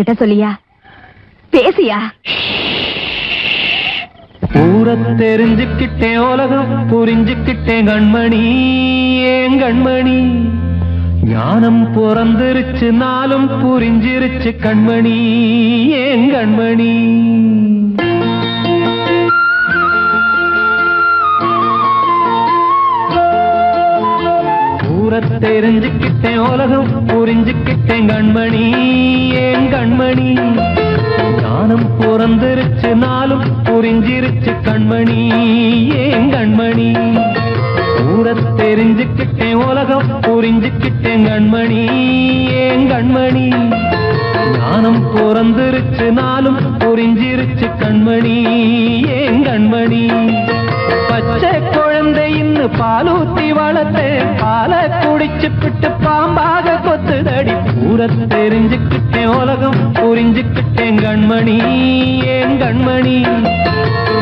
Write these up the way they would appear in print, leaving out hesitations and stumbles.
என்கிட்ட சொல்லியா? பேசியா? ஊரை தெரிஞ்சுக்கிட்டேன், உலகம் புரிஞ்சுக்கிட்டேன் கண்மணி, ஏன் கண்மணி. ஞானம் பிறந்திருச்சு, நாளும் புரிஞ்சிருச்சு கண்மணி, ஏன் கண்மணி. தெரிஞ்சுக்கிட்டேன், உலகம் புரிஞ்சுக்கிட்டேன் கண்மணி, ஏன் கண்மணி. ஞானம் பிறந்திருச்சு, நாளும் புரிஞ்சிருச்சு கண்மணி, ஏன் கண்மணி. ஊரை தெரிஞ்சுக்கிட்டேன், உலகம் புரிஞ்சுக்கிட்டேன் கண்மணி, ஏன் கண்மணி. ஞானம் பிறந்திருச்சு, நாளும் புரிஞ்சிருச்சு கண்மணி, ஏன் கண்மணி. பச்சை குழந்தை இன்னும் பாலூத்தி வளர்த்தேன், பாலை குடிச்சு பிட்டு பாம்பாக கொத்துதடி. ஊரை தெரிஞ்சுக்கிட்டேன், உலகம் புரிஞ்சுக்கிட்டேன் கண்மணி, ஏன் கண்மணி.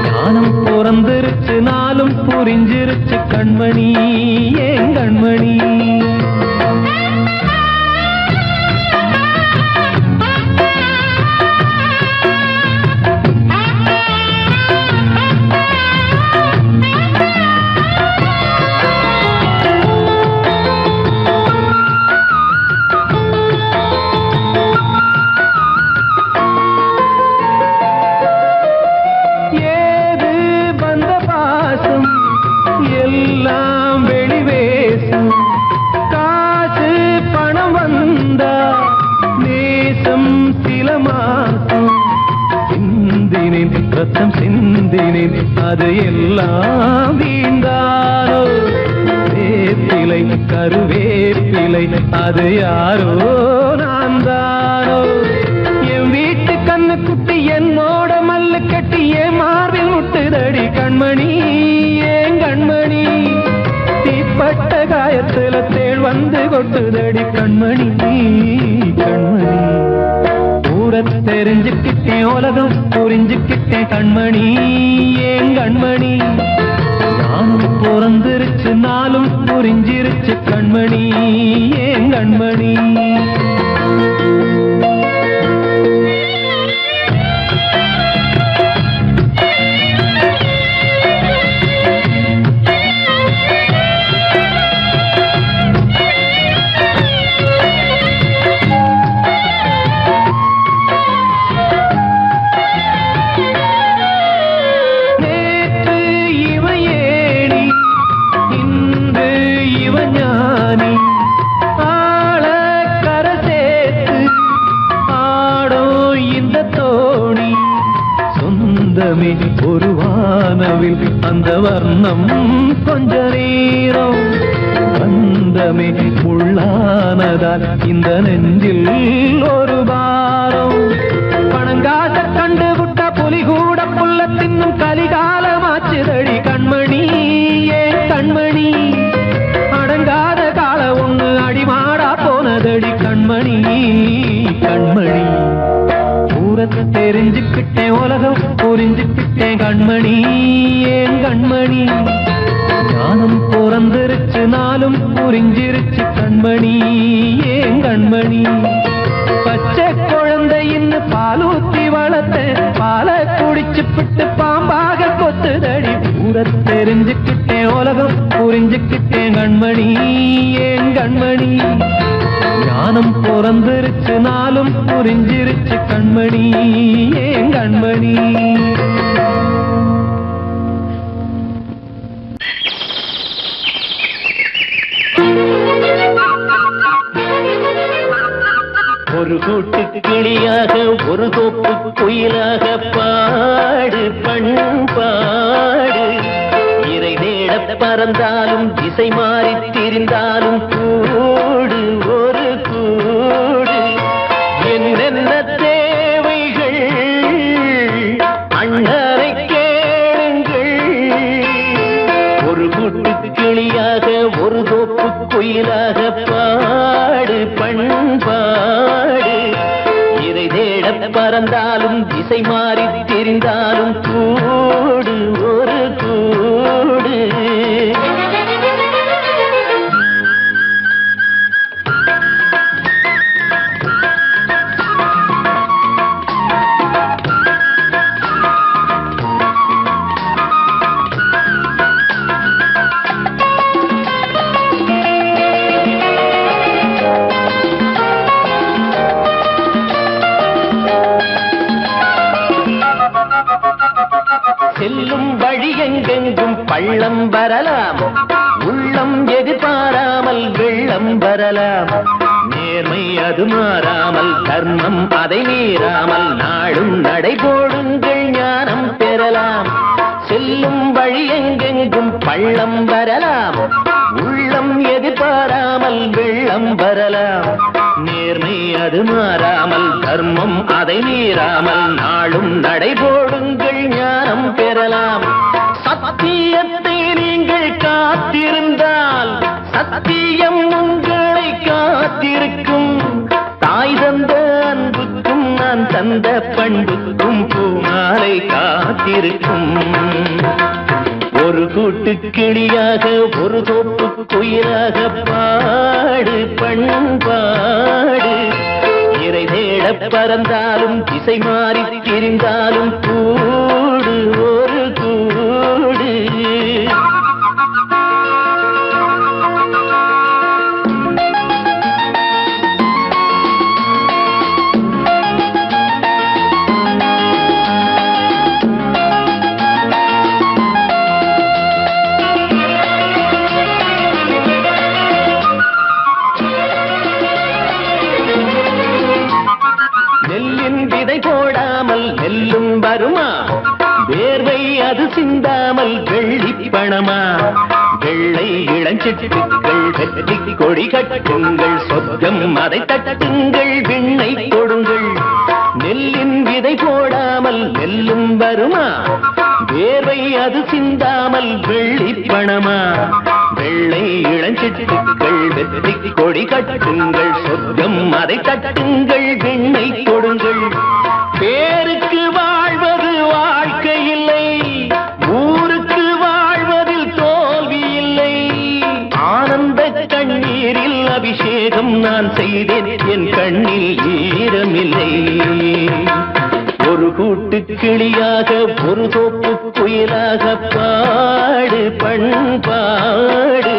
ஞானம் பிறந்திருச்சு, நாளும் புரிஞ்சிருச்சு கண்மணி, ஏன் கண்மணி. ரத்தம் சிந்தினேன், அது எல்லாம் வீண்டானோ. வேப்பிலை கருவேப்பிலை, அது யாரோ நான் தானோ. என் வீட்டு கண்ணு குட்டி என்னோட மல்லு கட்டி என் மார்பில் முட்டுதடி கண்மணி, ஏன் கண்மணி. தீப்பட்ட காயத்துல தேள் வந்து கொட்டுதடி கண்மணி, கண்மணி. ஊரை தெரிஞ்சுக்கிட்டேன், உலகம் புரிஞ்சுக்கிட்டேன் கண்மணி, ஏன் கண்மணி. ஞானம் பிறந்திருச்சு, நாளும் புரிஞ்சிருச்சு கண்மணி, ஏன் கண்மணி. ஒரு வானவில் அந்த வர்ணம் கொஞ்ச நேரம் பந்தமே உள்ளானதால் இந்த நெஞ்சில் ஒரு பாரம். பணங்காச கண்டு விட்ட புலி கூட புல்ல தின்னும் கலிகாலமாச்சுதடி கண்மணி, ஏன் கண்மணி. அடங்காத கால ஒண்ணு அடிமாடா போனதடி கண்மணி, கண்மணி. ஊரை தெரிஞ்சுக்கிட்டேன், உலகம் புரிஞ்சுக்கிட்டேன் கண்மணி, ஏன் கண்மணி. ஞானம் பிறந்திருச்சு, நாளும் புரிஞ்சிருச்சு கண்மணி, ஏன் கண்மணி. பச்சை குழந்தை இன்னும் பாலூத்தி வளர்த்தேன், பாலை குடிச்சு பிட்டு பாம்பாக கொத்துதடி. ஊரை தெரிஞ்சுக்கிட்டேன், உலகம் புரிஞ்சுக்கிட்டேன் கண்மணி, ஏன் கண்மணி. ஞானம் பிறந்திருச்சு, நாளும் புரிஞ்சிருச்சு கண்மணி, ஏன் கண்மணி. ஒரு கூட்டு கிளியாக, ஒரு தோப்பு குயிலாக பாடு பண்பாடு. இறை தேட பறந்தாலும், திசை மாறி திரிந்தாலும் கூடு ஒரு கூடு. என்னென்ன தேவைகள் அண்ணரை கேளுங்கள். ஒரு கூட்டு கிளியாக, ஒரு தோப்பு குயிலாக பாடு பண்பாடு. இறை தேட பறந்தாலும், திசை மாறி திரிந்தாலும் கூடு ஒரு கூடு. வரலாம். நேர்மை அது மாறாமல், தர்மம் அதை மீறாமல், நாளும் நடைபோடுங்கள் ஞானம் பெறலாம். செல்லும் வழி எங்கெங்கும் பள்ளம் வரலாம், உள்ளம் எதிர்பாராமல் வெள்ளம் வரலாம். நேர்மை அது மாறாமல், தர்மம் அதை மீறாமல், நாளும் நடைபோடுங்கள் ஞானம் பெறலாம். சத்தியத்தை நீங்கள் காத்திருந்தால் சத்தியம் உங்களை காத்திருக்கும். தாய் தந்த அன்புக்கும் நான் தந்த பண்புக்கும் பூமாலை காத்திருக்கும். ஒரு கூட்டு கிளியாக ஒரு தோப்பு குயிலாக பாடு பண்பாடு. இறை தேட பறந்தாலும் திசை மாறி திரிந்தாலும் கூடு ஒரு கூடு. போடாமல் நெல்லும் வருமா, வேர்வை அது சிந்தாமல் வெள்ளி பணமா. வெள்ளை இளஞ்சிட்டுக்கள் வெற்றி கொடி கட்டுங்கள், சொர்க்கம் அதை தட்டுங்கள், விண்ணை கொடுங்கள். நெல்லின் விதை போடாமல் நெல்லும் வருமா, வேர்வை அது சிந்தாமல் வெள்ளி பணமா. வெள்ளை இளஞ்சிட்டுக்கள் வெற்றி கொடி கட்டுங்கள், சொர்க்கம் அதை தட்டுங்கள், விண்ணை கொடுங்கள். பேருக்கு வாழ்வது வாழ்க்கை இல்லை, ஊருக்கு வாழ்வதில் தோல்வி இல்லை. ஆனந்த கண்ணீரில் அபிஷேகம் நான் செய்தேன், என் கண்ணில் ஈரமில்லை. ஒரு கூட்டு கிளியாக ஒரு தோப்பு குயிலாக பாடு பண்பாடு.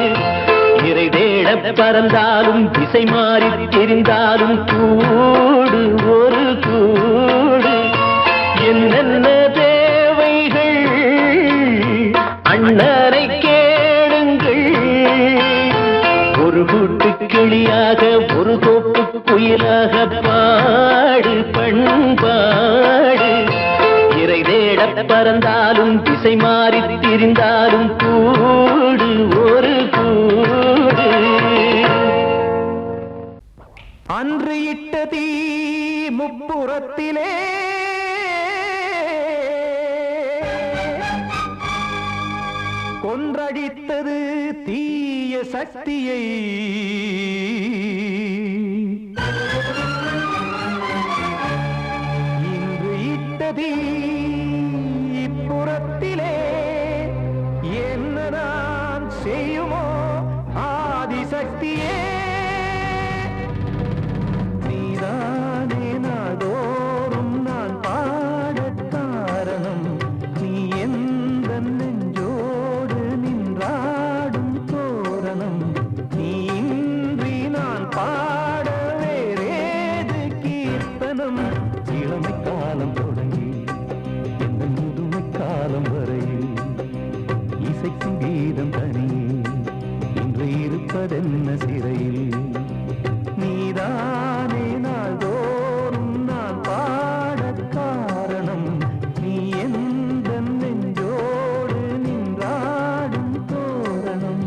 இறை தேட பறந்தாலும் திசை மாறி தெரிந்தாலும் கூடு ஒரு கூடு. என்னென்ன தேவைகள் அண்ணரை கேளுங்கள். ஒரு கூட்டு கிளியாக ஒரு தோப்பு குயிலாக பாடு பண்பாடு. இறை தேட பறந்தாலும் திசை மாறி திரிந்தாலும் கூடு ஒரு கூடு. அன்று இட்ட தீ முப்புறத்திலே கொன்றடித்தது தீய சக்தியை. இன்று இட்ட தீ இப்புறத்திலே என்ன நான் செய்யுமோ ஆதிசக்தியே. நீதானே நாடோறும் நான் பாடக் காரணம், நீ எந்த நெஞ்சோடு நின்றாடும் தோரணம். நீ இன்றி நான் பாட வேறேது கீர்த்தனம். இளமை காலம் தொடங்கி எந்த முதுமை காலம் வரையில் இசைக்கும் கீதம் தனியே இன்று இருப்பதென்ன சிறையில். நீதானே நாள்தோறும் நான் பாடக் காரணம், நீ எந்த நெஞ்சோடு நின்றாடும் தோரணம்.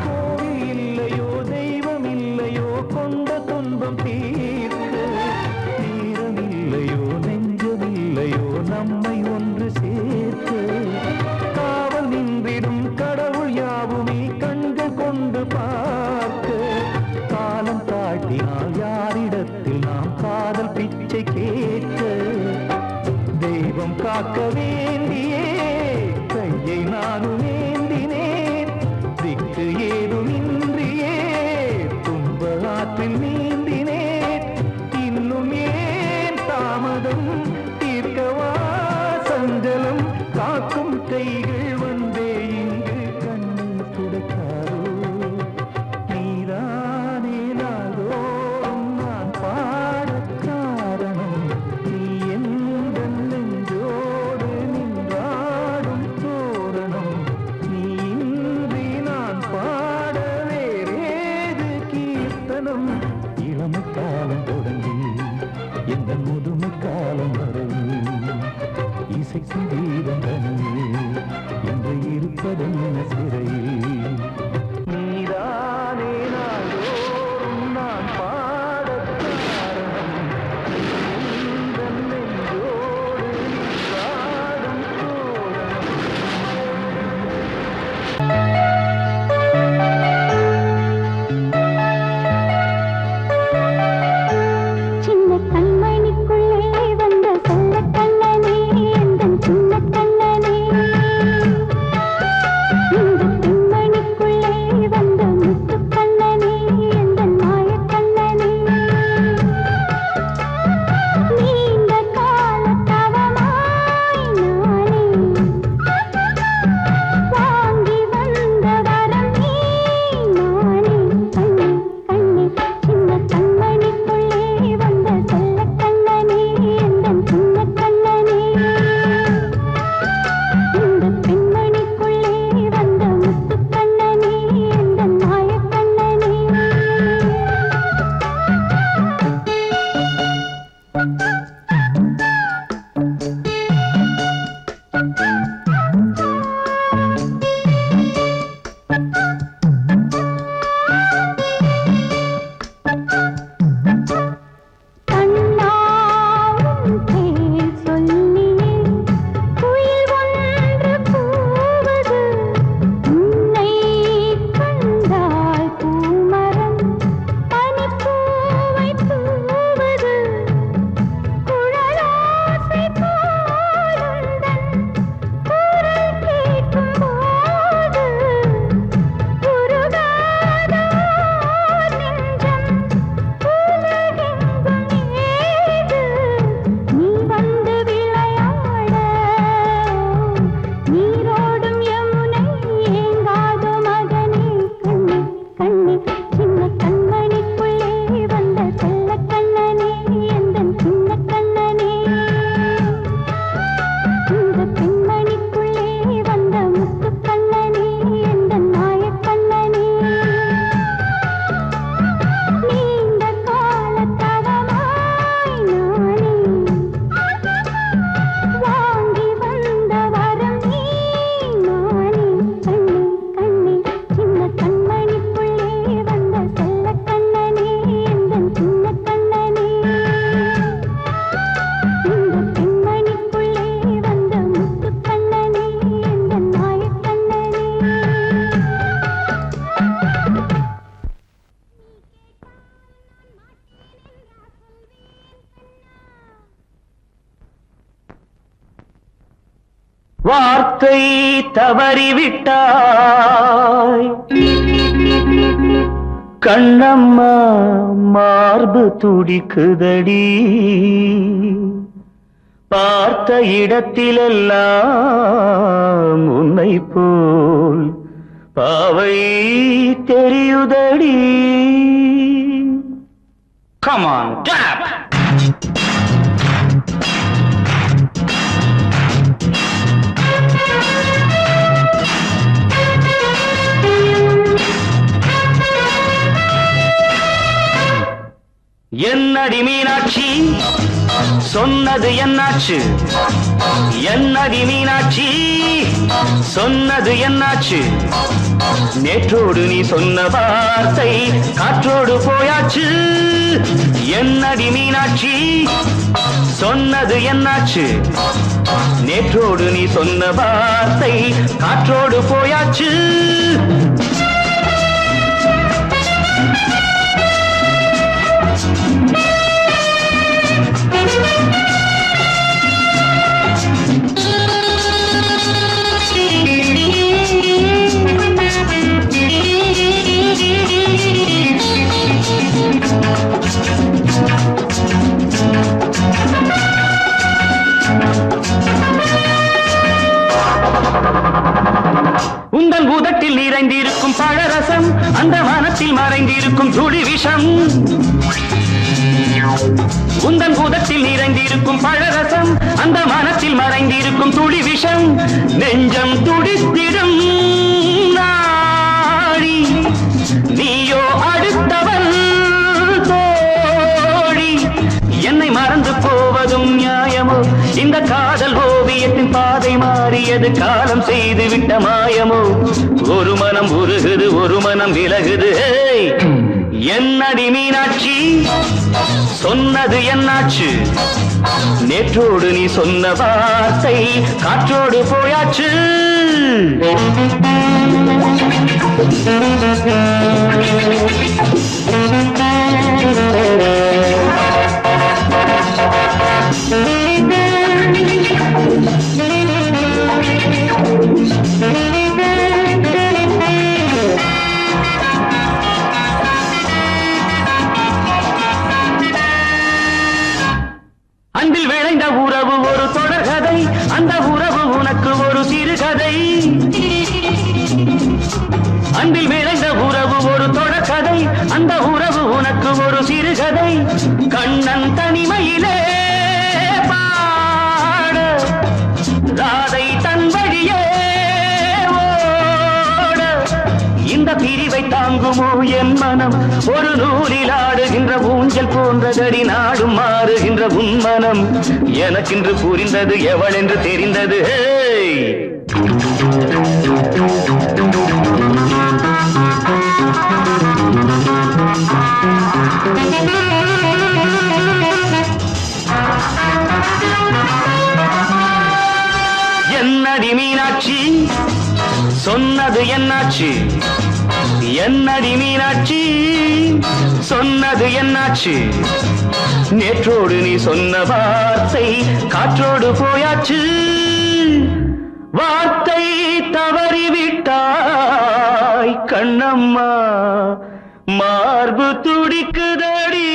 கோவில் இல்லையோ தெய்வம் இல்லையோ கொண்ட துன்பம் தீர்க்க நேரம் இல்லையோ நெஞ்சம் இல்லையோ நம்மை ஒன்று சேர்க்க காவல் நின்றிடும் கடவுள் யாவுமே கண்கள் கொண்டு பார்க்க காலம் தாட்டினால் யாரிடத்தில் நாம் காதல் பிச்சை கேட்க தெய்வம் காக்க வேண்டியே கையை நானும் ஏந்தினேன் திக்கு ஏதுமின்றியே துன்ப ஆற்றில் நீந்தினேன் இன்னும் ஏன் தாமதம் தீர்க்கவா சஞ்சலம் காக்கும் கைகள் வந்தே இங்கு கண்ணீர் துடைக்காரோ நீதானே நாள்தோறும் நான் பாடக் காரணம் நீ எந்த நெஞ்சோடு நின்றாடும் தோரணம் நீ இன்றி நான் பாட வேறேது கீர்த்தனம் இளமை காலம் தொடங்கி எந்த முதுமை காலம் வரை இசைக்கும் கீதம் தனியே என்று இருப்பதென்ன சிறையில் நீதானே நாள்தோறும் நான் பாடக் காரணம் நீ எந்த நெஞ்சோடு நின்றாடும் தோரணம் சின்ன கண்மணிக்குள்ளே வந்த செல்ல கண்ணனே எந்தன் சின்ன கண்ணனே இந்த பெண்மணிக்குள்ளே வந்த முத்து கண்ணனே எந்தன் மாய கண்ணனே நீண்ட கால தவமாய் நானே வாங்கி வந்த வரம் நீ நானே கண்ணே கண்ணே சின்ன கண்மணிக்குள்ளே வந்த செல்ல கண்ணனே எந்தன் சின்ன கண்ணனே இந்த பெண்மணிக்குள்ளே வந்த முத்து கண்ணனே எந்தன் மாய கண்ணனே கண்ணாவும் தேன் சொல்லியே குயில் ஒன்று கூவது உன்னை கண்டால் பூமரம் பனிப்பூவை தூவது குழலோசை போலுந்தன் குரல் கேட்கும் போது உருகாதோ நெஞ்சம் உலகெங்கும் ஏது நீ வந்து விளையாட நீரோடும் யமுனை ஏங்காதோ மகனே கண்ணே கண்ணே சின்ன கண்மணிக்குள்ளே வந்த செல்ல கண்ணனே எந்தன் சின்ன கண்ணனே இந்த பெண்மணிக்குள்ளே வந்த முத்து கண்ணனே எந்தன் மாய கண்ணனே நீண்ட கால தவமாய் நானே வாங்கி வந்த வரம் நீ நானே கண்ணே கண்ணே சின்ன கண்மணிக்குள்ளே வந்த செல்ல கண்ணனே எந்தன் சின்ன கண்ணனே இந்த பெண்மணிக்குள்ளே வந்த முத்து கண்ணனே எந்தன் மாய கண்ணனே வார்த்தை தவறிவிட்டாய் கண்ணம்மா மார்பு துடிக்குதடி பார்த்த இடத்திலெல்லாம் உன்னை போல் பாவை தெரியுதடி. Come on, tap! என்னடி மீனாட்சி சொன்னது என்னாச்சு? என்னடி மீனாட்சி சொன்னது என்னாச்சு? நேற்றோடு நீ சொன்ன வார்த்தை காற்றோடு போயாச்சு. என்னடி மீனாட்சி சொன்னது என்னாச்சு? நேற்றோடு நீ சொன்ன வார்த்தை காற்றோடு போயாச்சு. உந்தன் உதட்டில் நிறைந்திருக்கும் பழரசம் அந்த மனத்தில் மறைந்திருக்கும் துளி விஷம். உந்தன் உதட்டில் நிறைந்திருக்கும் பழரசம் அந்த மனத்தில் மறைந்திருக்கும் துளி விஷம். நெஞ்சம் துடித்திடும் நாடி நீயோ அடுத்தவன் தோழி. என்னை மறந்து போவதும் நியாயமோ? இந்த காதல் ஓவியத்தின் பாதை மாறியது காலம் செய்து விட்ட மாயமோ? ஒரு மனம் உருகுது ஒரு மனம் விலகுது. என்னடி மீனாட்சி சொன்னது என்னாச்சு? நேற்றோடு நீ சொன்ன வார்த்தை காற்றோடு போயாச்சு. அன்பில் விளைந்த உறவு ஒரு தொடர்கதை, அந்த உறவு உனக்கு ஒரு சிறுகதை. அன்பில் விளைந்த உறவு ஒரு தொடர்கதை, அந்த உறவு உனக்கு ஒரு சிறுகதை. கண்ணன் தனிமையிலே பாட ராதை தன் வழியே ஓட. இந்த பிரிவை தாங்குமோ என் மனம்? ஒரு நூலில் ஆடுகின்ற ஊஞ்சல் போன்றதடி நாடும் மாறுகின்ற உன்மனம். எனக்கென்று புரிந்தது எவள் என்று தெரிந்தது. என்னடி மீனாட்சி சொன்னது என்னாச்சு? என்னடி மீனாட்சி சொன்னது என்னாச்சு? நேற்றோடு நீ சொன்ன வார்த்தை காற்றோடு போயாச்சு. வார்த்தை தவறிவிட்டாய் கண்ணம்மா, மார்பு துடிக்குதடி.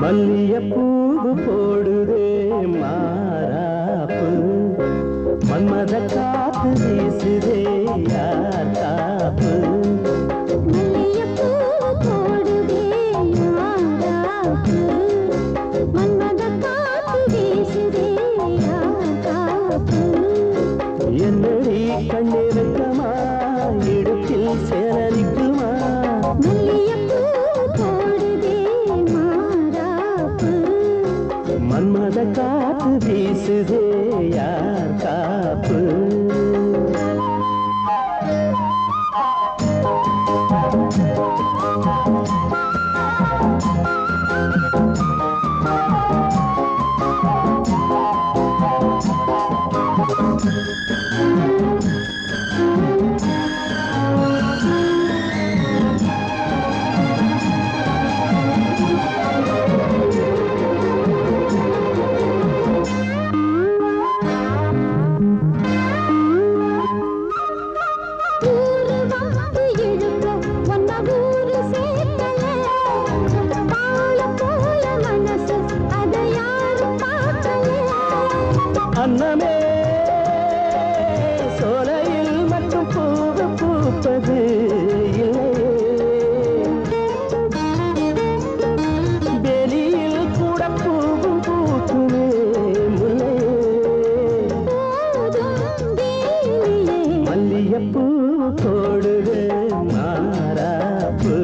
மல்லியப்பூவு போடுதே மாறாப்பு, மன்மத காத்து வீசுதே யார் காப்பு. மல்லிகைப்பூ போடுதே மாறாப்பு, மன்மத காத்து வீசுதே யார் காப்பு. என்னடி கண்ணிருக்கமா இடுப்பில் சேரரிக்குமா? மல்லிகைப்பூ போடுதே மாறாப்பு, மன்மத காத்து வீசுதே யார் காப்பு. அன்னமே பூத்தது இல்லையே வெளியில் கூட பூவும் பூக்குமே முல்லையே மல்லியப்பூ போடுது மாறாப்பு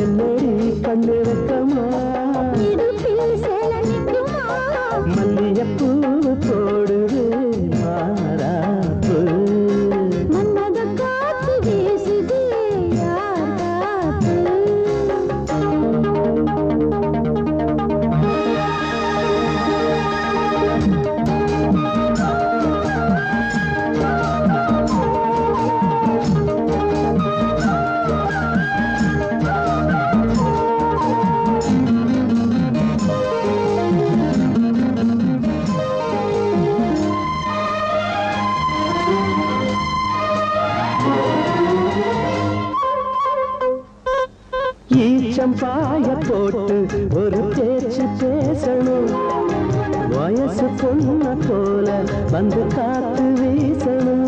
என்னடி கண்ணு வைக்கமா மல்லியப்பூ போடுது மாறாப்பு ஈச்சம்பாய போட்டு ஒரு பேச்சு பேசணும் வயசு பொண்ண போல வந்து காத்து வீசணும்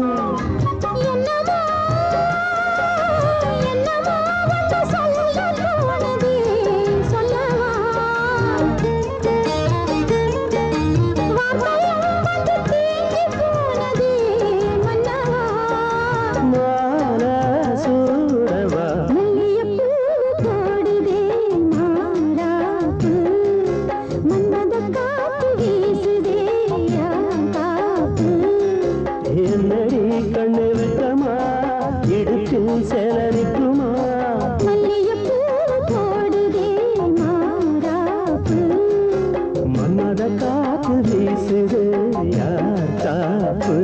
என்னடி கண்ணு வைக்கமா இடுப்பில் சேலரிக்குமா மன்மத காத்து வீசுது யார் காப்பு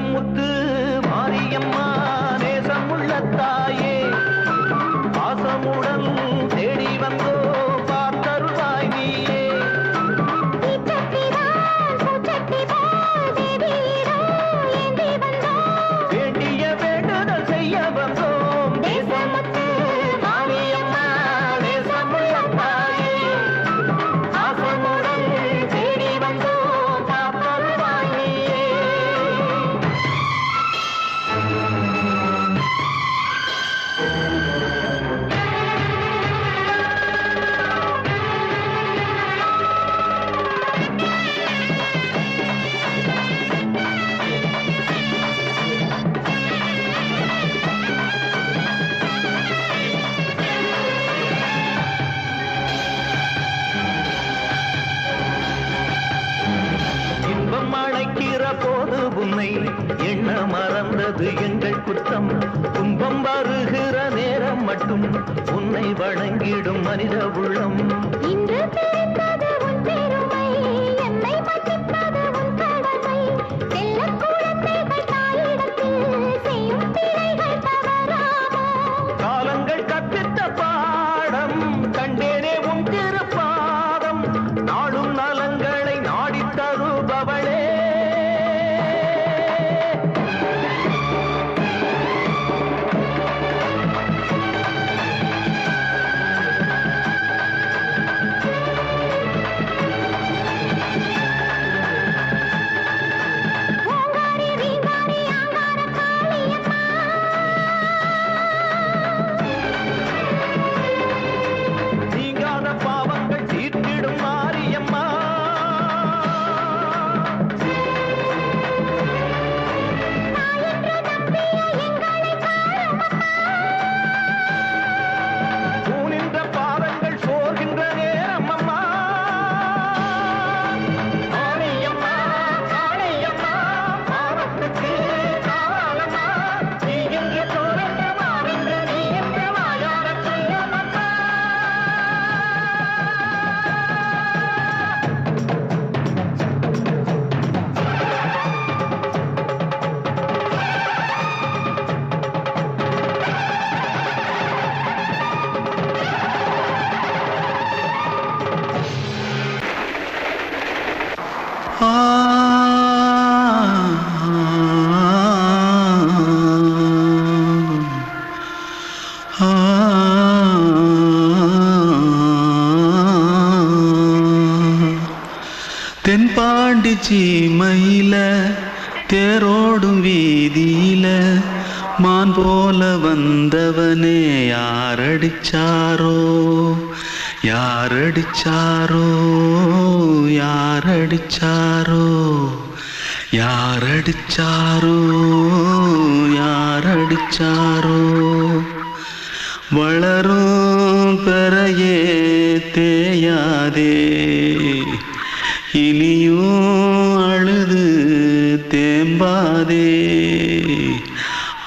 முத்து மாரியம்மா நேசமுள்ள தாயே பாசமுடன் தேடி வந்தோ பார்த்தருள்வாய் நீயே வேண்டிய வேண்டுதல் செய்ய வந்தோம் நேசமுத்து மாரியம்மா நேசமுள்ள தாயே பாசமுடன் தேடி வந்தோ பார்த்தருள்வாய் நீயே எண்ண மறந்தது எங்கள் குற்றம். துன்பம் வருகிற நேரம் மட்டும் உன்னை வணங்கிடும் மனித உள்ளம். இன்று பிறந்தது உன் பெருமை, என்னை மன்னிப்பது உன் கடமை. செல்லக் குழந்தைகள் தாயிடத்தில் செய்யும் பிழைகள் தவறாமோ? காலங்கள் கற்பித்த பாடம் கண்டேனே உன் திருப்பாதம். நாடும் நலங்களை நாடித் தருபவளே. ஓங்காரி வீங்காரி ஆங்கார காளியம்மா, நீங்காத பாவங்கள் தீர்த்திடும் மாரியம்மா. நாயென்று நம்பிய எங்களை காருமம்மா. தூணின்ற பாதங்கள் சோர்கின்ற நேரம் அம்மா. ஆணையம்மா ஆணையம்மா பாவத்துக்கு காலம்மா. நீ என்று தோன்ற மாறென்று நீ என்று வாயார சொல்லமம்மா. தென்பாண்டி சீமையில தேரோடும் வீதியில மான் போல வந்தவனே யாரடிச்சாரோ யாரடிச்சாரோ யாரடிச்சாரோ யாரடிச்சாரோ யாரடிச்சாரோ வளரும் பெறையே தேயாதே இனியும் அழுது தேம்பாதே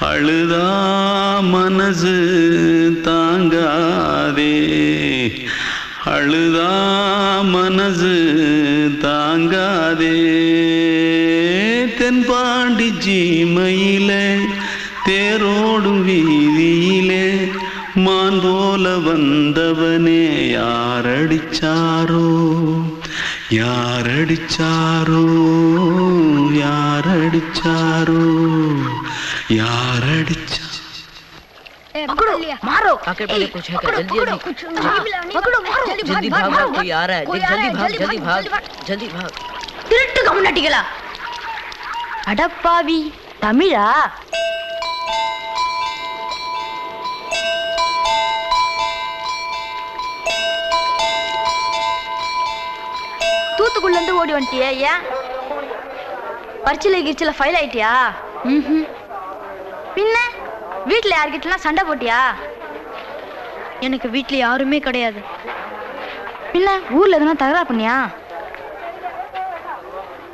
அழுதா மனசு தாங்காதே அழுதா மனசு தாங்காதே தென்பாண்டி சீமையிலே தேரோடும் வீதியிலே மான் போல வந்தவனே யாரடிச்சாரோ யாரடிச்சாரோ யாரடிச்சாரோ யாரடிச்சா पकड़ो मारो पॉकेट में कुछ है क्या जल्दी जल्दी पकड़ो मारो जल्दी भाग भाग कोई आ रहा है जल्दी भाग जल्दी भाग திருட்டு கம்முனட்டிகளா அடப்பாவி தமிழா தூத்துக்குள்ள இருந்து ஓடி வந்துட்டியா ஏன் பரிச்சையில கிரிச்சில ஃபைல் ஆயிட்டியா பின்ன வீட்ல யார்கிட்டலாம் சண்டை போட்டியா எனக்கு வீட்ல யாருமே கிடையாது பின்ன ஊர்ல எதுனா தகராறு பண்ணியா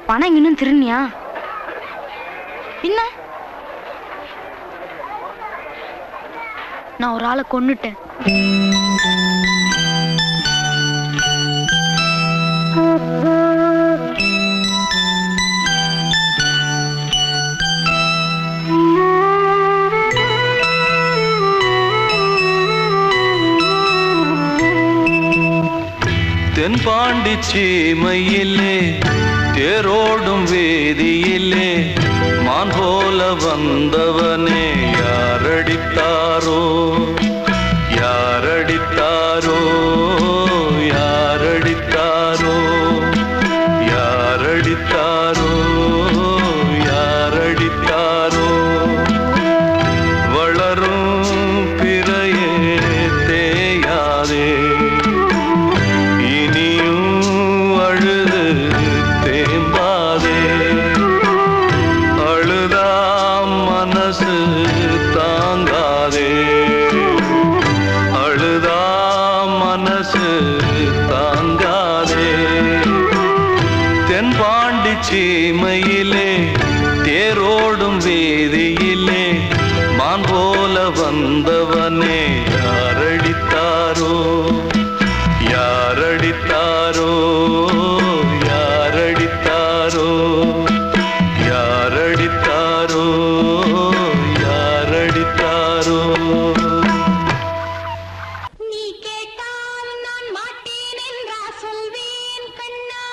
பணம் இன்னும் திருநியா பின்ன நான் ஒரு ஆளை கொன்னுட்டேன் தென்பாண்டி சீமையிலே தேரோடும் வேதியிலே மான் போல வந்தவனே யாரடித்தாரோ யாரடித்தாரோ யாரடித்தாரோ யாரடித்தாரோ யாரடித்தாரோ வளரும் பிறையே தேயாதே தென்பாண்டி சீமையிலே தேரோ வந்தவனே யாரடித்தாரோ யாரடித்தாரோ யாரடித்தாரோ யாரடித்தாரோ யாரடித்தாரோ நீ கேட்டால் நான் மாட்டேன் என்றா சொல்வேன் கண்ணா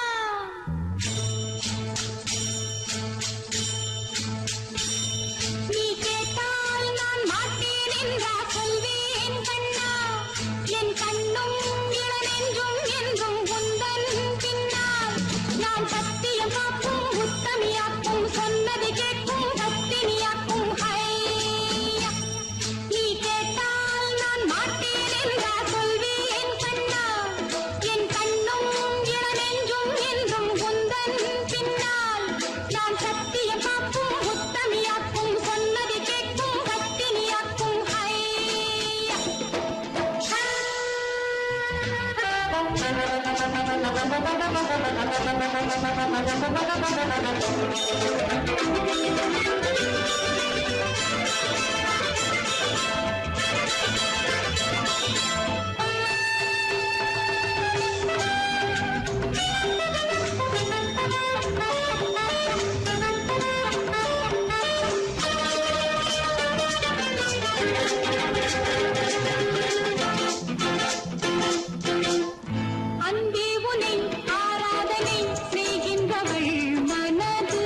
நீ கேட்டால் நான் மாட்டேன் என்றா சொல்வேன் கண்ணா என் கண்ணும் இளநெஞ்சும் என்றும் உந்தன் பின்னால் நான் சத்தியம் காக்கும் உத்தமியாக்கும் சொன்னது கேட்கும் பத்தினியாக்கும் ஹையா நீ கேட்டால் நான் மாட்டேன் என்றா சொல்வேன் கண்ணா என் கண்ணும் இளநெஞ்சும் என்றும் உந்தன் பின்னால் நான் சத்தியம் காக்கும் உத்தமியாக்கும் சொன்னது கேட்கும் பத்தினியாக்கும் ஹையா அன்பே உனை ஆராதனை செய்கின்றவள் மனது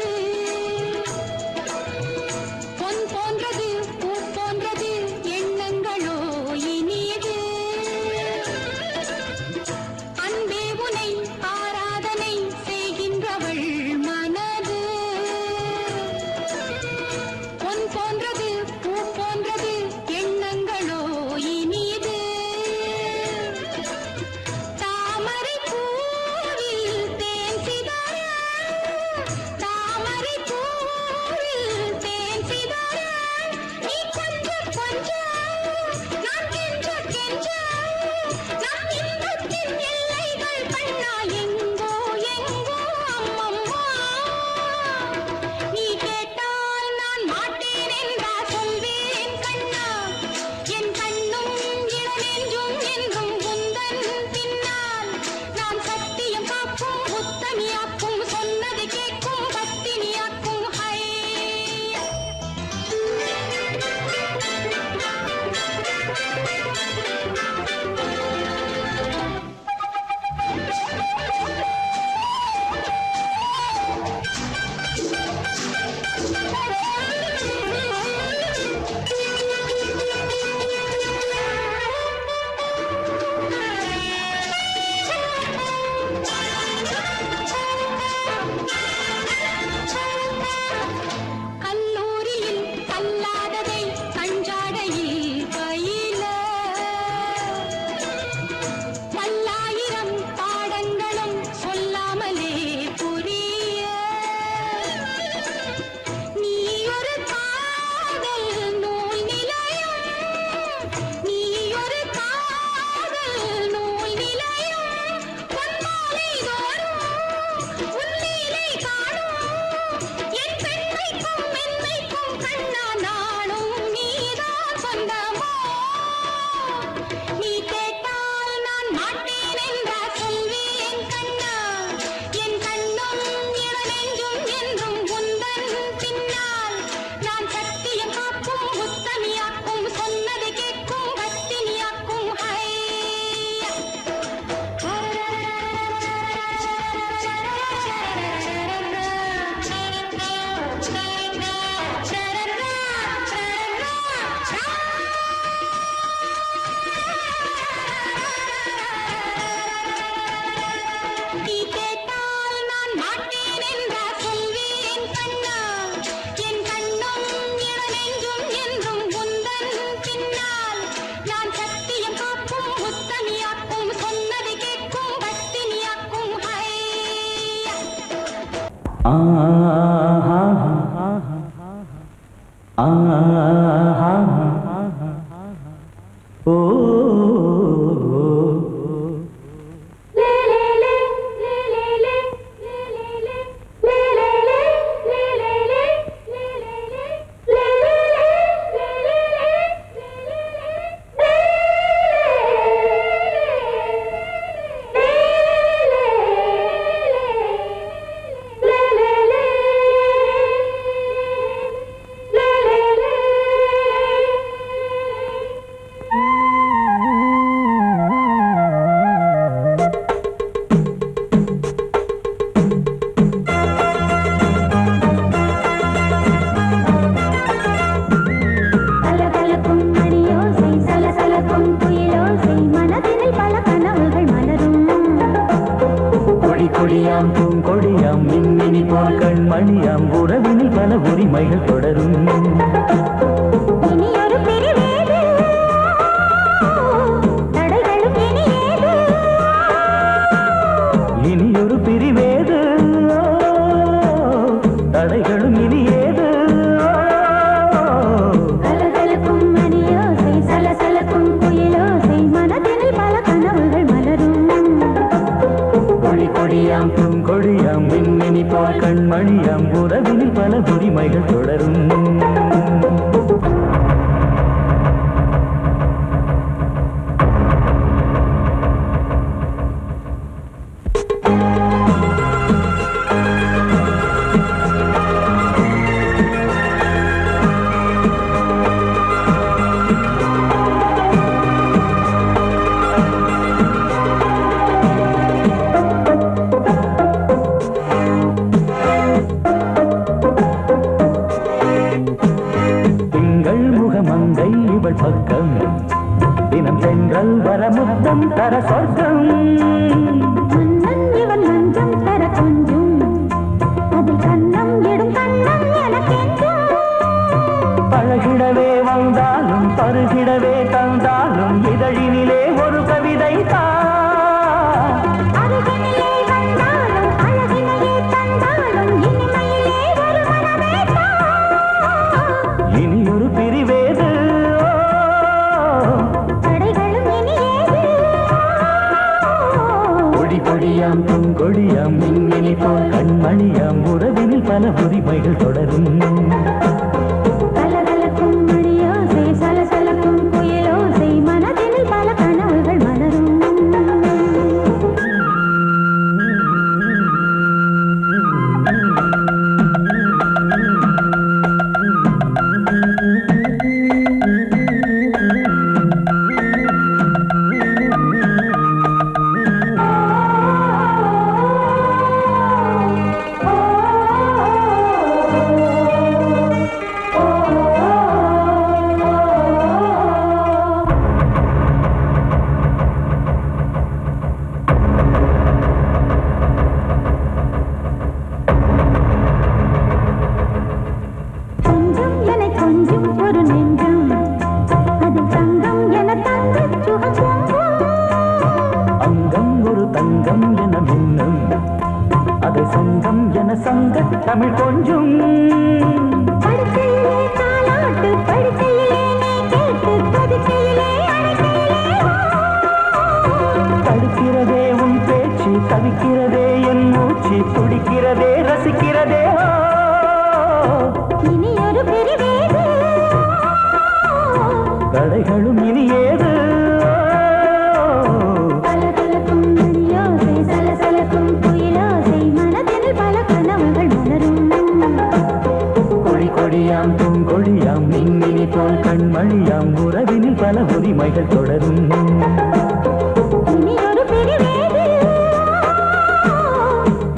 பொன் போன்றது பூ போன்றது எண்ணங்களோ இனியது அன்பே உனை ஆராதனை செய்கின்றவள் மனது பொன் போன்றது பூ போன்றது எண்ணங்களோ இனியது தாமரை பூவில் தேன் சிதற தாமரை பூவில் தேன் சிதற நீ கொஞ்சம் கொஞ்சம் நான் கெஞ்ச கெஞ்ச நம் இன்பத்தின் எல்லைகள் கண்ணா எங்கோ எங்கோ அம்மம்மா நீ கேட்டால் நான் மாட்டேன் என்றா சொல்வேன் கண்ணா என் கண்ணும் இளநெஞ்சும் என்றும் உந்தன் பின்னால் நான் சத்தியம் காக்கும் உத்தமியாக்கும் சொன்னது கேட்கும் பத்தினியாக்கும் ஹையா கல்லூரியில் கல்லாததை கஞ்சாடையில் பயில பல்லாயிரம் பாடங்களும் சொல்லாமலே புரிய நீ ஒரு காதல் நூல் நிலையம் நீ ஒரு காதல் நூல் நிலையம் பொன்மாலை தோறும் உன்னிலை காணும் என் பெண்மைக்கும் மென்மைக்கும் கண்ணா நானும் நீதான் சொந்தமோ நீ கேட்டால் நான் மாட்டேன் என்றா சொல்வேன் கண்ணா என் கண்ணும் இளநெஞ்சும் என்றும் உந்தன் பின்னால் நான் சத்தியம் காக்கும் உத்தமியாக்கும் சொன்னது கேட்கும் பத்தினியாக்கும் ஹையா நீ கேட்டால் நான் மாட்டேன் என்றா சொல்வேன் கண்ணா என் கண்ணும் இளநெஞ்சும் என்றும் உந்தன் பின்னால் நான் சத்தியம் காக்கும் உத்தமியாக்கும் சொன்னது கேட்கும் பத்தினியாக்கும் ஹையா கொடி கொடியாம் பூங்கொடியாம் மின்மினி போல் கண்மணியாம் உறவினில் பல உரிமைகள் தொடரும் இனியொரு பிரிவேது தடைகளும் இனியேது இனியொரு பிரிவேது தடைகளும் இனியேது கலகலக்கும் மணியோசை சலசலக்கும் குயிலோசை மனதினில் பல கனவுகள் மலரும் கொடி கொடியாம் பூங்கொடியாம் மின்மினி போல் கண்மணியாம் உறவினில் பல உரிமைகள் தொடரும் மங்கை இவள் பக்கம் தினம் சென்றல் வரமுத்தம் தர சொர்க்கம் மன்னன் இவன் மஞ்சம் தர கொஞ்சும் அதில் கண்ணம் இடும் கண்ணம் எனக்கென்றும் பழகிடவே வந்தாலும் பருகிடவே தந்தாலும் இதழினிலே ஒரு கவிதை அருகினிலே வந்தாலும் அழகினையே தந்தாலும் இனிமையிலே ஒரு மனமே இனியொரு பிரிவேது தடைகளும் இனியேது கொடி கொடியாம் பூங்கொடியாம் மின்மினி போல் கண்மணியாம் உறவினில் பல உரிமைகள் தொடரும் கலகலக்கும் மணியோசை சலசலக்கும் குயிலோசை மனதினில் பல கனவுகள் மலரும் கொஞ்சம் என கொஞ்சம் ஒரு நெஞ்சம் அது தங்கம் என தங்கச் சுகம் பொங்கும் அங்கம் ஒரு தங்கம் என மின்னும் அதை சங்கம் என சங்க தமிழ் கொஞ்சும் படுக்கையிலே தாலாட்டு படுக்கையிலே நீ கேட்டு கொதிக்கையிலே அணைக்கையிலே தடுக்கிறதே உன் பேச்சு தவிக்கிறதே என் மூச்சு துடிக்கிறதே ரசிக்கிறதே இனியொரு பிரிவேது தடைகளும் இனியேது கலகலக்கும் மணியோசை சலசலக்கும் குயிலோசை மனதினில் பல கனவுகள் மலரும் கொடி கொடியாம் பூங்கொடியாம் மின்மினி போல் கண்மணியாம் உறவினில் பல உரிமைகள் தொடரும் இனியொரு பிரிவேது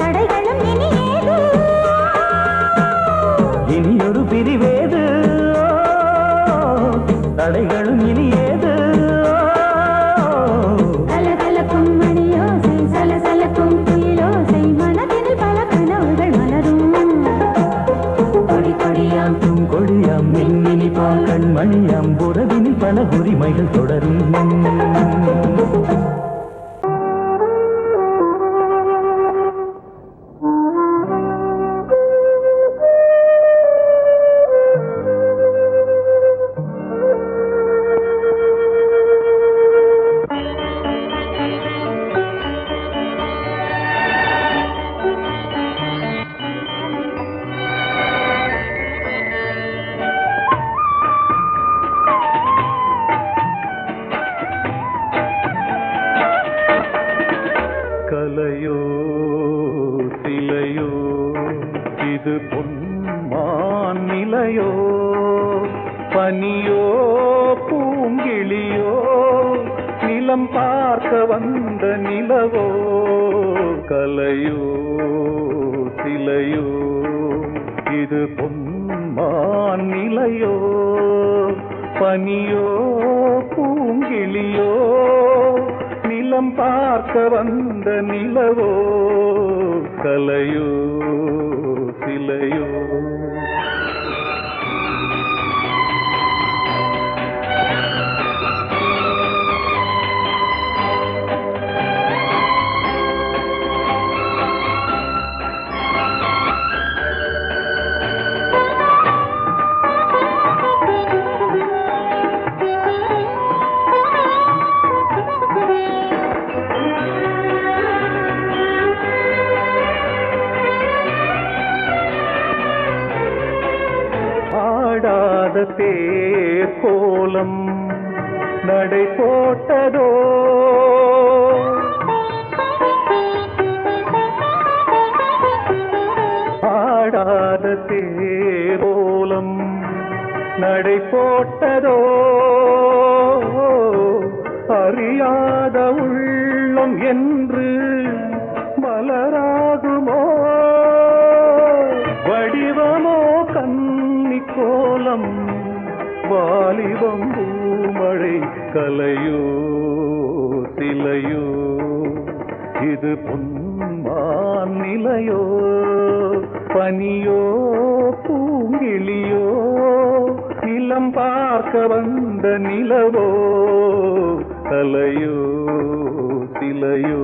தடைகளும் இனியேது இனியொரு பிரிவேது தடைகளும் இனியேது கலகலக்கும் மணியோசை சலசலக்கும் குயிலோசை மனதினில் பல கனவுகள் மலரும் கொடி கொடியாம் பூங்கொடியாம் மின்மினி போல் கண்மணியாம் உறவினில் பல உரிமைகள் தொடரும் கலையோ சிலையோ இது பொன்மான் நிலையோ பனியோ பூங்கிளியோ நிலம் பார்க்க வந்த நிலவோ கலையோ சிலையோ இது பொன்மான் நிலையோ பனியோ பூங்கிளியோ நிலம் பார்க்க வந்த நிலவோ கலையோ சிலையோ தேர் கோலம் நடை போட்டதோ ஆடாத தேர் கோலம் நடை போட்டதோ அறியாத உள்ளம் என்று மலராகுமோ வடிவமோ கன்னி கோலம் வாலிபம் பூமழை கலையோ சிலையோ இது பொன்மான் நிலையோ பனியோ பூங்கிளியோ நிலம் பார்க்க வந்த நிலவோ கலையோ சிலையோ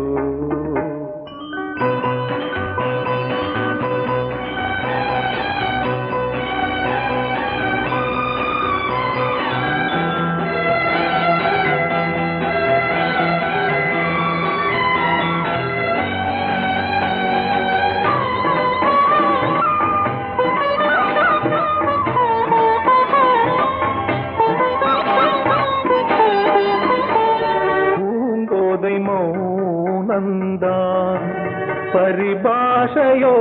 மௌனந்தான் பரிபாஷையோ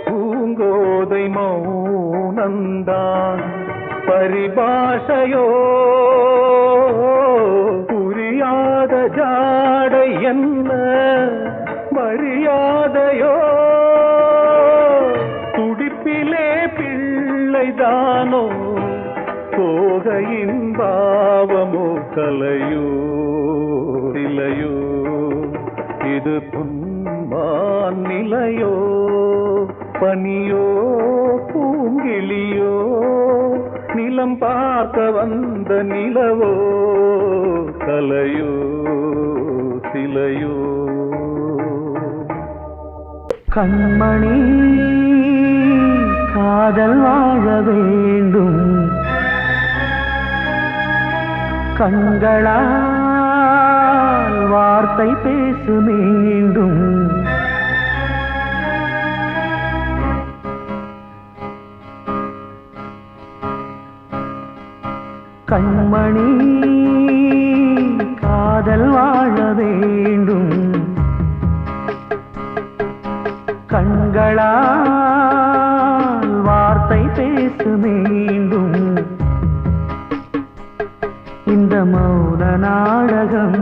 பூங்கோதை மௌனந்தான் பரிபாஷையோ புரியாத ஜாடை என்ன மரியாதையோ துடிப்பிலே பிள்ளைதானோ போகையின் பாவமோ கலையோ சிலையோ இது பொன்மான் நிலையோ பனியோ பூங்கிளியோ நிலம் பார்க்க வந்த நிலவோ கலையோ சிலையோ கண்மணி காதல் வாழ வேண்டும் கண்களால் வார்த்தை பேசு மீண்டும் கண்மணி காதல் வாழ வேண்டும் கண்களால் வார்த்தை பேசு மீண்டும் இந்த மௌன நாடகம்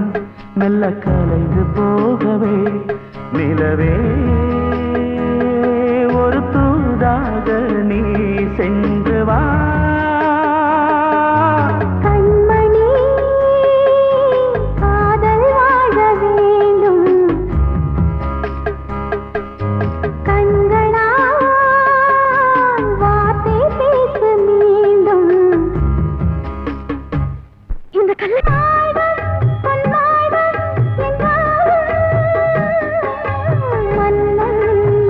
மெல்ல கலைந்து போகவே நிலவே ஒரு தூதாக நீ சென்று வா கண்மணி காதல் வாழ வேண்டும் கண்களால் வார்த்தை பேசு மீண்டும் இந்த கல்யாணம் பொன்னாடம் என்றாலும் மன்னன்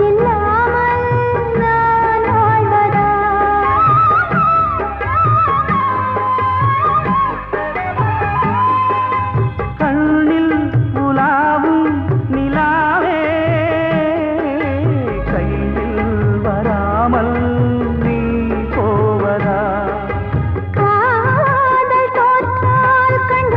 இல்லாமல் நான் வாழ்வதா கண்ணில் உலாவும் நிலாவே கையில் வராமல் நீ போவதா காதல் தோற்றால் கண்ட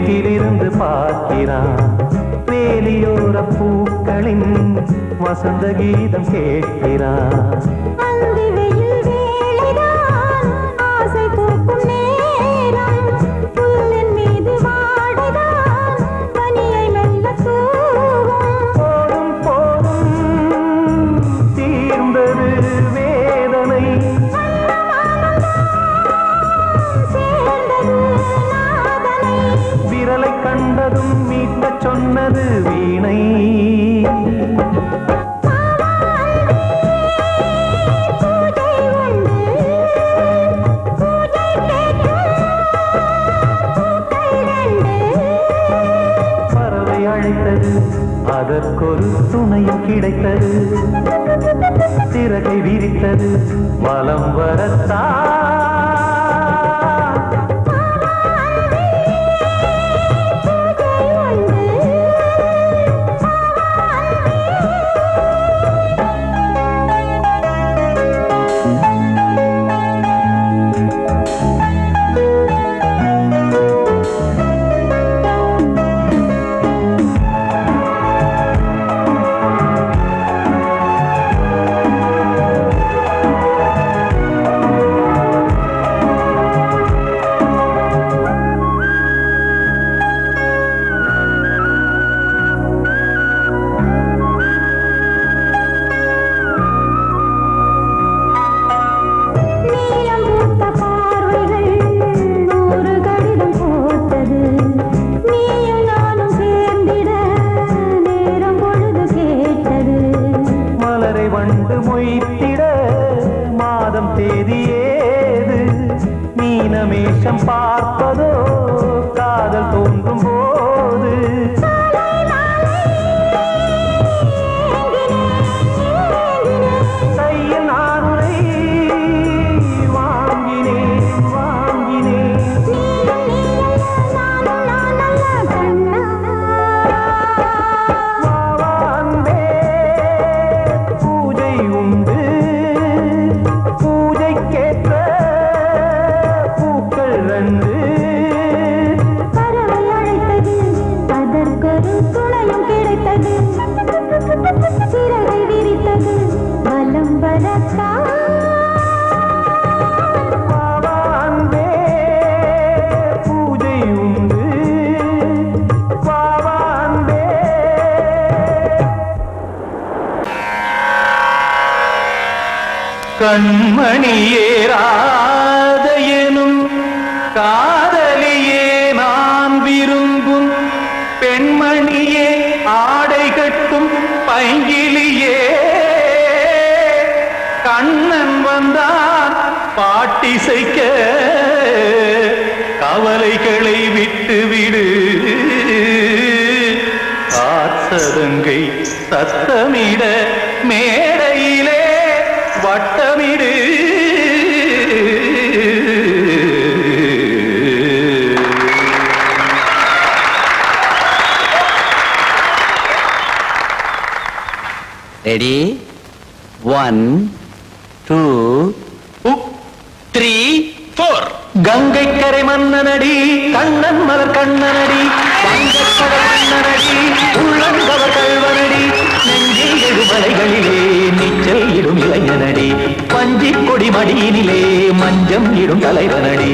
வீட்டிலிருந்து பார்க்கிறான். வேலியோர பூக்களின் வசந்த கீதம் கேட்கிறான். அந்தி வெயில் வேளைதான் ஆசை பூக்கும் நேரம். புல்லின் மீது வாடைதான் பனியை மெல்ல தூவும். போதும் போதும் தீர்ந்தது வேதனை. சேர்ந்தது நாதனை. விரலை கண்டதும் மீட்டச் சொன்னது வீணை. பூஜை உண்டு பூஜை கேட்கும் பூக்கள் ரெண்டு. பறவை அழைத்தது, அதற்கொரு துணையும் கிடைத்தது. சிறகை விரித்தது, வலம் வரத்தான். நீலம் பூத்த பார்வைகள் நூறு கடிதம் போட்டது. நீயும் நானும் சேர்ந்திட நேரம் பொழுது கேட்டது. மலரை வண்டு மொய்த்திட மாதம் தேதி ஏது? மீனமேஷம் பார்ப்பதோ காதல் தோன்றும் போது. கையில் நானுரை வாங்கினேன் வாங்கினேன். வாவாந்தே பூஜை உண்டு பூஜைக்கேற்ற பூக்கள் ரெண்டு. பறவை அழைத்தது, அதற்கொரு துணையும் கிடைத்தது. சிறகை விரித்தது, வலம் வரத்தான். வாவாந்தே பூஜை உண்டு வாவாந்தே. கண்மணியேராதையனும் காதலியே நான் விரும்பும் பெண்மணியே ஆடை கட்டும் பைங்கிலியே. கண்ணன் வந்தான் பாட்டிசைக்க கவலைகளை விட்டுவிடு. காத்ததங்கை சத்தமிட மேடையிலே வட்டமிடு. ரெடி 1 2 3 4. கங்கை கரை மன்னனடி கண்ணன் மலர் கண்ணனடி. வங்கக்கடல் மன்னனடி உள்ளங்கவர் கல்வனடி. நெஞ்சில் எழுமலைகளிலே நீச்சல் இடும் இளைஞனடி. பஞ்சிக் கொடி மடியினிலே மஞ்சம் இடும் தலைவனடி.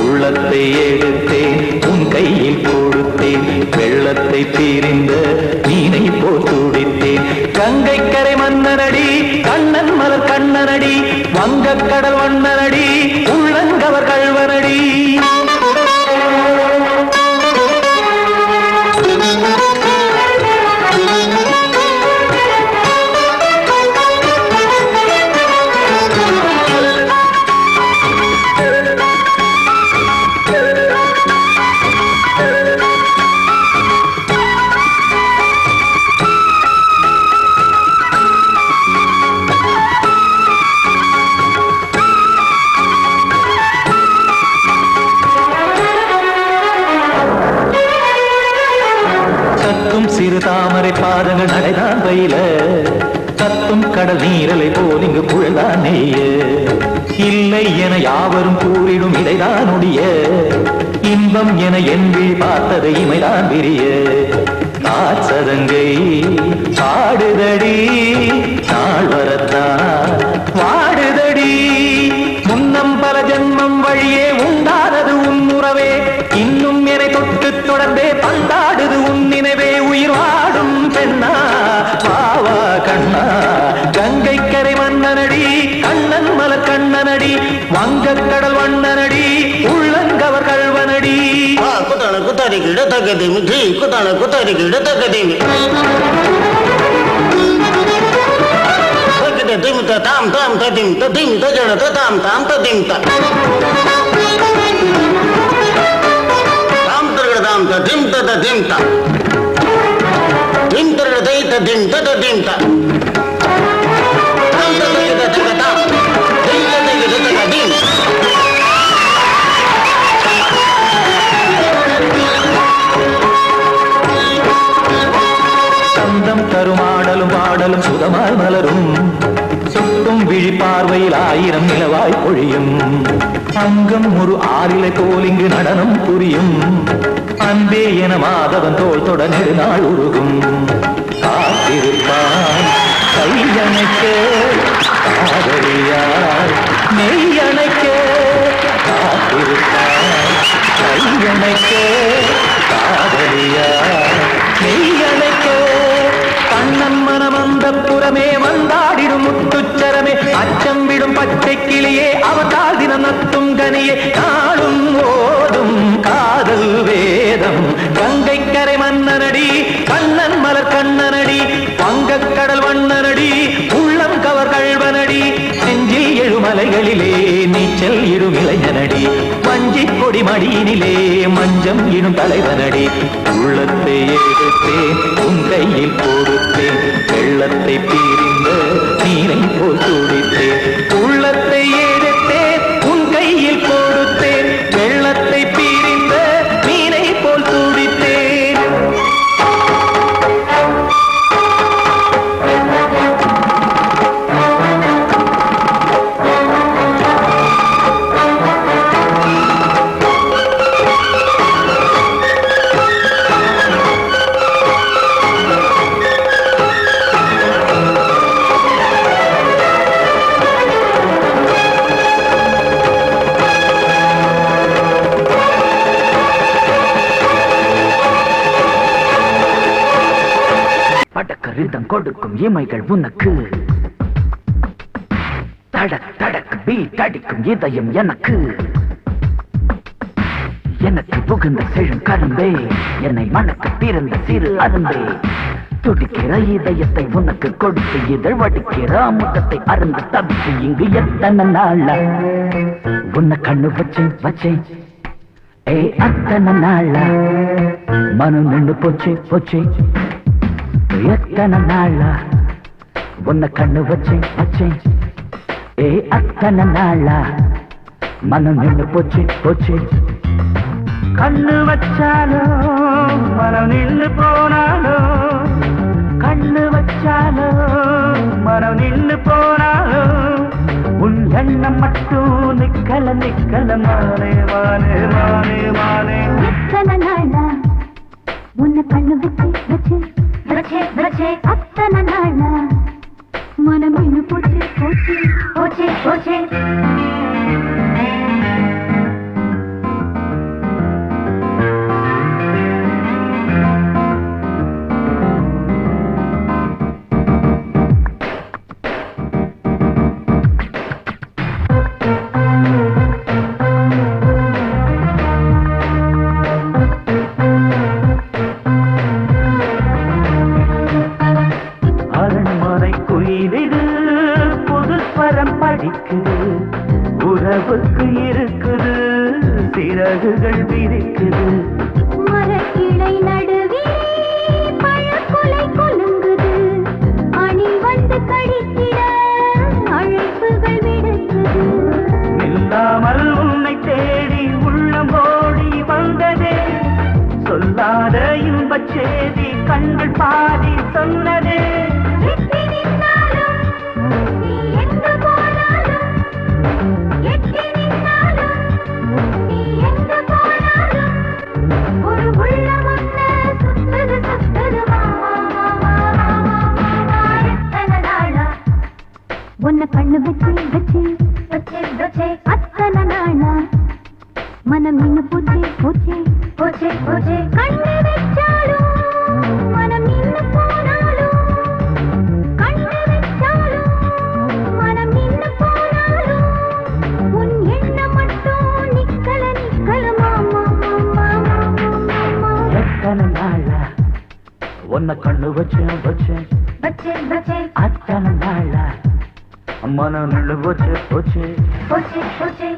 உள்ளத்தை எடுத்தேன் உன் கையில் கொடுத்தேன். வெள்ளத்தை பிரிந்த மீனை போல் துடித்தேன். கங்கை கரை மன்னனடி கண்ணன் மலர் கண்ணனடி. வங்கக்கடல் வண்ணனடி உள்ளங்கவர் கல்வனடி. சிறு தாமரை பாதங்கள் நடைதான் பயில. கத்தும் கடல் நீரலை போல் இங்கு குழல்தான் நெய்ய. இல்லை என யாவரும் கூறிடும் இடைதான் உடைய. இன்பம் என என்பி பார்த்தது இமைதான் விரிய காசதங்கை பாடுதடி நாள் வரத்தான் வாடுதடி முன்னம் பல ஜென்மம் வழியே உண்டானது உன் உறவே இன்னும் என்னை தொட்டு தொடர்ந்தே பந்தாடுது உன் நினைவே உயிர் வாடும் பெண்ணா பாவா கண்ணா கங்கை கரை மன்னனடி கண்ணன் மலர் கண்ணனடி வங்கக் கடல் வண்ணனடி உள்ளங்கவர் கல்வனடி குத்தான குத்தாரி கிட தகதிமி ஜி குத்தான குத்தாரி கிட தகதிமி தகதிமி தாம் தாம் ததிம் ததிம் தஜன தாம் தாம் ததிம் தாம் தரகட தாம் ததிம் ததிம் தாம் திம் தரகட தை ததிம் ததிம் தாம் தாம் தரகட தகதாம் தை தரகட தகதிம் சந்தம் கருமாடலும் பாடலும் சுதமாய் மலரும் சுட்டும் விழி பார்வையில் 1000 நிலவாய் பொழியும் அங்கம் ஒரு ஆறிலை போல் இங்கு நடனம் புரியும் அன்பே என மாதவன் தோள் தொட நெடுநாள் உருகும் காத்திருப்பான் கையணைக்க காதலியார் மெய்யணைக்க காத்திருப்பான் கையணைக்க காதலியார் மெய்யணைக்க கண்ணன் மனம் அந்த புறமே வந்தாடிடும் முத்துச்சரமே அச்சம் விடும் பச்சை கிளியே அவதால் தினம் நத்தும் கனியே நாளும் ஓடும் காதல் வேதம் கங்கை கரை மன்னனடி கண்ணன் மலர் கண்ணனடி வங்கக் கடல் வண்ணனடி உள்ளம் கவர் கல்வனடி நெஞ்சில் எழுமலைகளிலே நீச்சல் இடும் இளைஞனடி வஞ்சி கொடி மடியினிலே மஞ்சம் இடும் தலைவனடி உள்ளத்தை எடுத்தேன் உன் கையில் கொடுத்தேன் வெள்ளத்தை பீரிந்த நீரை போல் துடித்தேன் உள்ளத்தை எடுத்தேன் உன் கையில் கொடுத்தேன் வெள்ளத்தை பீரிந்த நீரை போல் துடித்தேன் படக்கரிதம் கொடுக்கும் இமைகள் உனக்கு தடக் தடக் பீட் அடிக்கும் இதயம் எனக்கு எனக்கு புகுந்த செழும் கரும்பே என்னை மணக்க பிறந்த சிறு அரும்பே துடிக்கிற இதயத்தை உனக்கு கொடுத்து இதழ் வடிக்கிற அமுதத்தை அருந்து தவித்து இங்கு எத்தனை நாள உன்னை கண்ணு வச்சேன் வச்சேன் ஏ அத்தனை நாள மனம் நின்று போச்சு போச்சு எத்தனை நாளா உன்னை கண்ணு வச்சேன் வச்சேன் ஏ அத்தனை நாளா மனம் நின்று போச்சு போச்சு கண்ணு வச்சாலும் மனம் நின்று போனாலும் கண்ணு வச்சாலும் மனம் நின்று போனாலும் உன் எண்ணம் மட்டும் நிக்கல நிக்கல மானே மானே மானே மானே எத்தனை நாளா உன்னை கண்ணு வச்சு வச்சு வச்சே வச்சே அத்தனை நாளா மனம் இன்னும் போச்சு போச்சு போச்சே போச்சே உறவுக்கு இருக்குது சிறகுகள் விரிக்குது மரக்கிளை நடுவே பழக்குலை கொலுங்குது அணி வந்து கடித்திட அழைப்புகள் விடுக்குது இல்லாமல் உன்னை தேடி உள்ளம் ஓடி வந்ததே சொல்லாத இன்பச் செய்தி கண்கள் பாதி சொன்னதே எட்டி நின்னாலும் நீ எங்கு போனாலும் உன்னை கண்ணு வச்சேன் வச்சேன் வச்சே வச்சே அத்தனை நாளா மனம் நின்று போச்சு போச்சு போச்சே போச்சே